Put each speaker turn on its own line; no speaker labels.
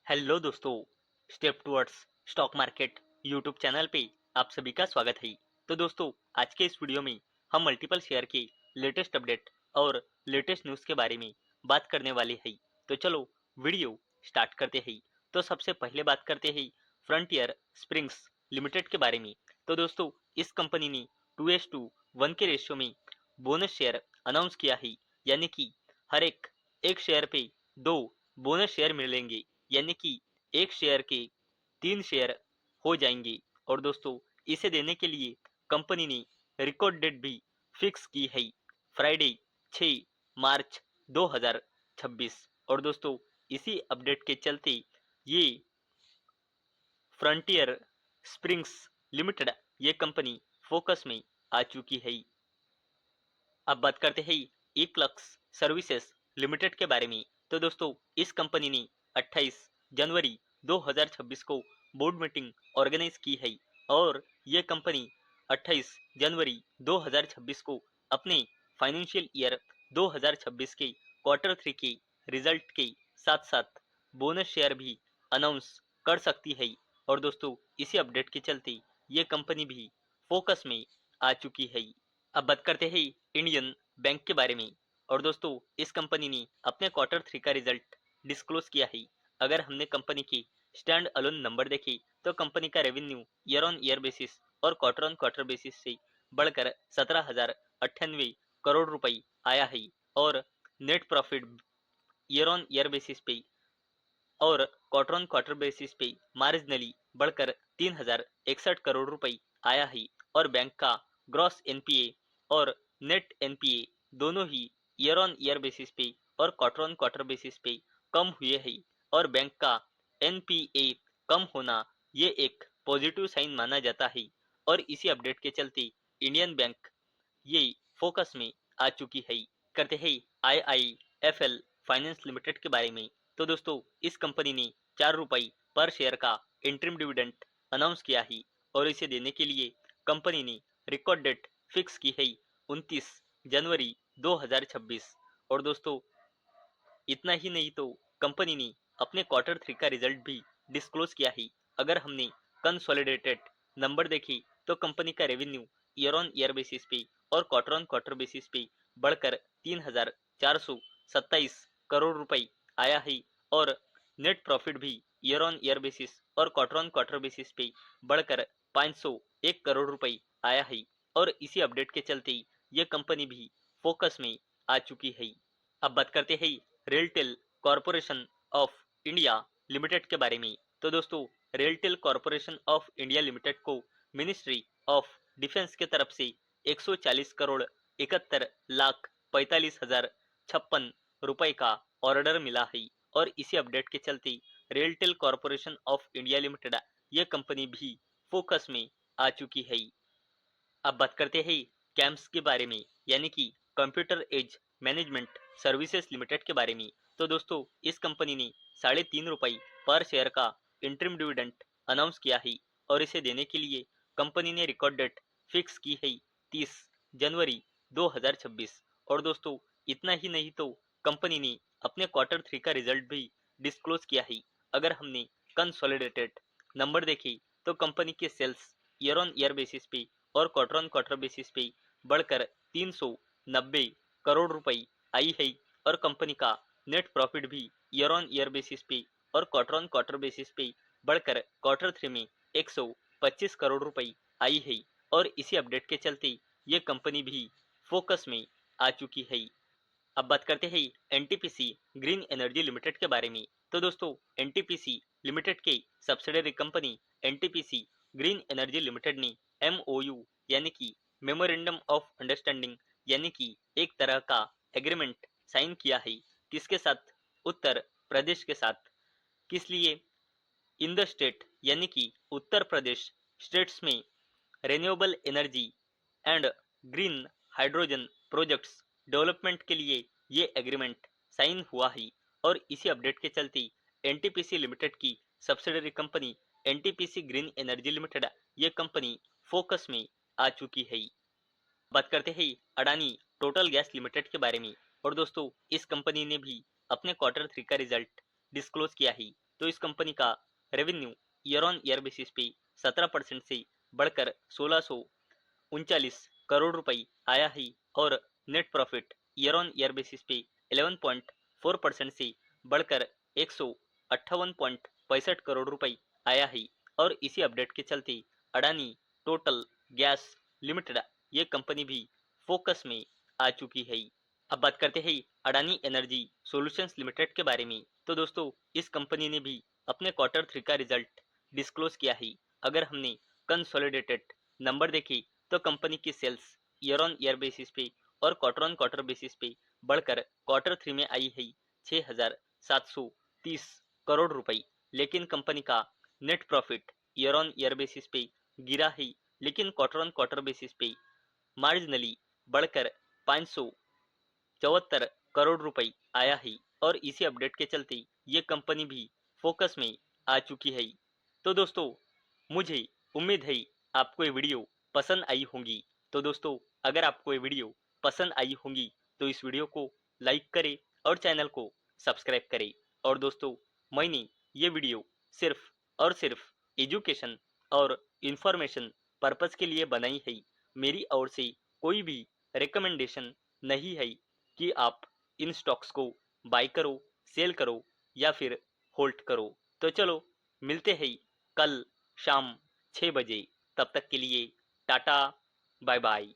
Hello दोस्तों, step towards stock market YouTube channel पे आप सभी का स्वागत है। तो दोस्तों, आज के इस वीडियो में हम मल्टीपल शेयर के लेटेस्ट अपडेट और लेटेस्ट न्यूज़ के बारे में बात करने वाले हैं। तो चलो वीडियो स्टार्ट करते हैं। तो सबसे पहले बात करते हैं फ्रंटियर स्प्रिंग्स लिमिटेड के बारे में। तो दोस्तों, इस कंपनी ने 2:1 के रेशियो में बोनस शेयर अनाउंस किया है, यानी कि हर एक शेयर पे 2 बोनस शेयर मिलेंगे, यानी कि एक शेयर के 3 शेयर हो जाएंगे। और दोस्तों, इसे देने के लिए कंपनी ने रिकॉर्ड डेट भी फिक्स की है, फ्राइडे 6 मार्च 2026। और दोस्तों, इसी अपडेट के चलते ये फ्रंटियर स्प्रिंग्स लिमिटेड ये कंपनी फोकस में आ चुकी है। अब बात करते हैं इक्लक्स सर्विसेज लिमिटेड के बारे में। तो दोस्तों, इस कंपनी ने 28 जनवरी 2026 को बोर्ड मीटिंग ऑर्गेनाइज की है और ये कंपनी 28 जनवरी 2026 को अपने फाइनेंशियल ईयर 2026 के क्वार्टर 3 के रिजल्ट के साथ साथ बोनस शेयर भी अनाउंस कर सकती है। और दोस्तों, इसी अपडेट के चलते ये कंपनी भी फोकस में आ चुकी है। अब बात करते हैं इंडियन बैंक के बारे में। और दोस्तों, इस कंपनी ने अपने क्वार्टर 3 का रिजल्ट डिस्क्लोज किया है। अगर हमने कंपनी की स्टैंड अलोन नंबर देखे तो कंपनी का revenue year on year basis और क्वार्टर ऑन क्वार्टर बेसिस से बढ़कर 17,098 करोड़ रुपए आया है और net profit year on year basis पे और क्वार्टर ऑन क्वार्टर बेसिस पे मार्जिनली बढ़कर 3,061 करोड़ रुपए आया है। और बैंक का ग्रॉस एनपीए और नेट एनपीए दोनों ही ईयर ऑन ईयर बेसिस पे और क्वार्टर ऑन क्वार्टर बेसिस पे कम हुए हैं। और बैंक का एनपीए कम होना ये एक पॉजिटिव साइन माना जाता है। और इसी अपडेट के चलते इंडियन बैंक ये फोकस में आ चुकी है। करते हैं आईआईएफएल फाइनेंस लिमिटेड के बारे में। तो दोस्तों, इस कंपनी ने 4 रुपए पर शेयर का इंटरिम डिविडेंड अनाउंस किया है और इसे देने के लिए कंपनी ने रिकॉर्ड डेट फिक्स की है 29 जनवरी 2026। और दोस्तों, इतना ही नहीं तो कंपनी ने अपने क्वार्टर 3 का रिजल्ट भी डिस्क्लोज किया है। अगर हमने कंसोलिडेटेड नंबर देखे तो कंपनी का revenue year on year basis पे और क्वार्टर ऑन क्वार्टर बेसिस पे बढ़कर 3,427 करोड़ रुपए आया है और नेट प्रॉफिट भी ईयर ऑन ईयर बेसिस और क्वार्टर ऑन क्वार्टर बेसिस पे बढ़कर 501 करोड़ रुपए आया है। और इसी अपडेट के चलते ये कंपनी भी फोकस में आ चुकी है। अब बात करते हैं RailTel corporation of India limited के बारे में। तो दोस्तों, RailTel corporation of India limited को मिनिस्ट्री ऑफ डिफेंस के तरफ से 140 करोड़ 71,45,056 रुपए का ऑर्डर मिला है और इसी अपडेट के चलते RailTel corporation of India limited ये कंपनी भी फोकस में आ चुकी है। अब बात करते हैं कैम्स के बारे में, यानी कि computer age management services limited के बारे में। तो दोस्तों, इस कंपनी ने 3.5 रुपए पर शेयर का इंटरिम डिविडेंड अनाउंस किया है और इसे देने के लिए कंपनी ने रिकॉर्ड डेट फिक्स की है 30 जनवरी 2026। और दोस्तों, इतना ही नहीं तो कंपनी ने अपने क्वार्टर 3 का रिजल्ट भी डिस्क्लोज किया है। अगर हमने कंसोलिडेटेड नंबर देखे तो कंपनी के sales year on year basis पे और क्वार्टर ऑन क्वार्टर बेसिस पे बढ़कर 390 करोड़ रुपए आई है और कंपनी का नेट प्रॉफिट भी ईयर ऑन ईयर बेसिस पे और क्वार्टर ऑन क्वार्टर बेसिस पे बढ़कर क्वार्टर 3 में 125 करोड़ रुपए आई है। और इसी अपडेट के चलते ये कंपनी भी फोकस में आ चुकी है। अब बात करते हैं एनटीपीसी ग्रीन एनर्जी लिमिटेड के बारे में। तो दोस्तों, एनटीपीसी लिमिटेड के subsidiary company NTPC green energy limited ने एमओयू यानी कि मेमोरेंडम ऑफ अंडरस्टैंडिंग यानी कि एक तरह का एग्रीमेंट साइन किया है। किसके साथ? उत्तर प्रदेश के साथ। किस लिए? इन द स्टेट यानी कि उत्तर प्रदेश स्टेट्स में renewable energy and green hydrogen projects development के लिए ये एग्रीमेंट साइन हुआ है। और इसी अपडेट के चलते एनटीपीसी लिमिटेड की subsidiary company NTPC green energy limited ये कंपनी फोकस में आ चुकी है। बात करते हैं अडानी टोटल गैस लिमिटेड के बारे में। और दोस्तों, इस कंपनी ने भी अपने क्वार्टर 3 का रिजल्ट डिस्क्लोज किया है तो इस कंपनी का revenue year on year basis पे 17% से बढ़कर 1639 करोड़ रुपए आया है और net profit year on year basis पे 11.4% से बढ़कर 158.65 करोड़ रुपए आया है। और इसी अपडेट के चलते अडानी टोटल गैस लिमिटेड ये कंपनी भी फोकस में आ चुकी है। अब बात करते हैं अडानी एनर्जी सॉल्यूशंस लिमिटेड के बारे में। तो दोस्तों इस कंपनी ने भी अपने क्वार्टर 3 का रिजल्ट डिस्क्लोज किया है। अगर हमने कंसोलिडेटेड नंबर देखे तो कंपनी की sales year on year basis पे और क्वार्टर ऑन क्वार्टर बेसिस पे बढ़कर क्वार्टर 3 में आई है 6,730 करोड़ रुपए। लेकिन कंपनी का net profit year on year basis पे गिरा है, लेकिन क्वार्टर ऑन क्वार्टर बेसिस पे मार्जिनली बढ़कर 574 करोड़ रुपए आया है। और इसी अपडेट के चलते ये कंपनी भी फोकस में आ चुकी है। तो दोस्तों मुझे उम्मीद है आपको ये वीडियो पसंद आई होंगी। तो दोस्तों अगर आपको ये वीडियो पसंद आई होंगी तो इस वीडियो को लाइक करें और चैनल को सब्सक्राइब करें। और दोस्तों मैंने ये वीडियो सिर्फ और सिर्फ एजुकेशन और इंफॉर्मेशन पर्पस के लिए बनाई है। मेरी ओर से कोई भी रिकमेंडेशन नहीं है कि आप इन स्टॉक्स को बाय करो, सेल करो या फिर होल्ड करो। तो चलो मिलते हैं कल शाम 6 बजे। तब तक के लिए टाटा, बाय बाय।